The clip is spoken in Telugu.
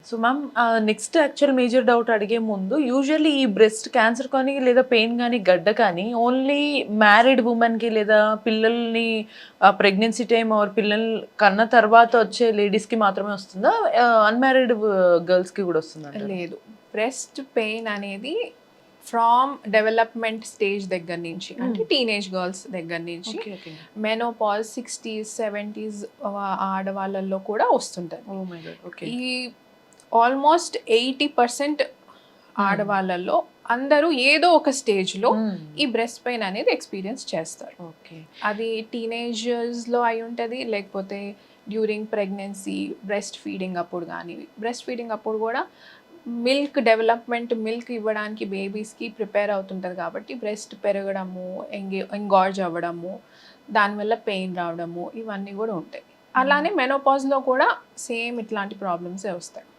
So ma'am next actual major doubt అడిగే ముందు యూజువల్లీ ఈ బ్రెస్ట్ క్యాన్సర్ కానీ లేదా పెయిన్ కానీ గడ్డ కానీ ఓన్లీ మ్యారీడ్ ఉమెన్కి లేదా పిల్లల్ని ప్రెగ్నెన్సీ టైం ఆర్ పిల్లలు కన్న తర్వాత వచ్చే లేడీస్కి మాత్రమే వస్తుందా? అన్మ్యారీడ్ గర్ల్స్కి కూడా వస్తుందా? లేదు, బ్రెస్ట్ పెయిన్ అనేది ఫ్రామ్ డెవలప్మెంట్ స్టేజ్ దగ్గర నుంచి, అంటే టీనేజ్ గర్ల్స్ దగ్గర నుంచి మెనోపాజ్ 60s 70s ఆడవాళ్ళల్లో కూడా వస్తుంటుంది. ఈ ఆల్మోస్ట్ 80% ఆడవాళ్ళల్లో అందరూ ఏదో ఒక స్టేజ్లో ఈ బ్రెస్ట్ పెయిన్ అనేది ఎక్స్పీరియన్స్ చేస్తారు. అది టీనేజర్స్లో అయి ఉంటుంది, లేకపోతే డ్యూరింగ్ ప్రెగ్నెన్సీ బ్రెస్ట్ ఫీడింగ్ అప్పుడు కానీ, బ్రెస్ట్ ఫీడింగ్ అప్పుడు కూడా మిల్క్ డెవలప్మెంట్, మిల్క్ ఇవ్వడానికి బేబీస్కి ప్రిపేర్ అవుతుంటుంది కాబట్టి బ్రెస్ట్ పెరగడము, ఎంగార్జ్ అవ్వడము, దానివల్ల పెయిన్ రావడము, ఇవన్నీ కూడా ఉంటాయి. అలానే మెనోపాజ్లో కూడా సేమ్ ఇట్లాంటి ప్రాబ్లమ్సే వస్తాయి.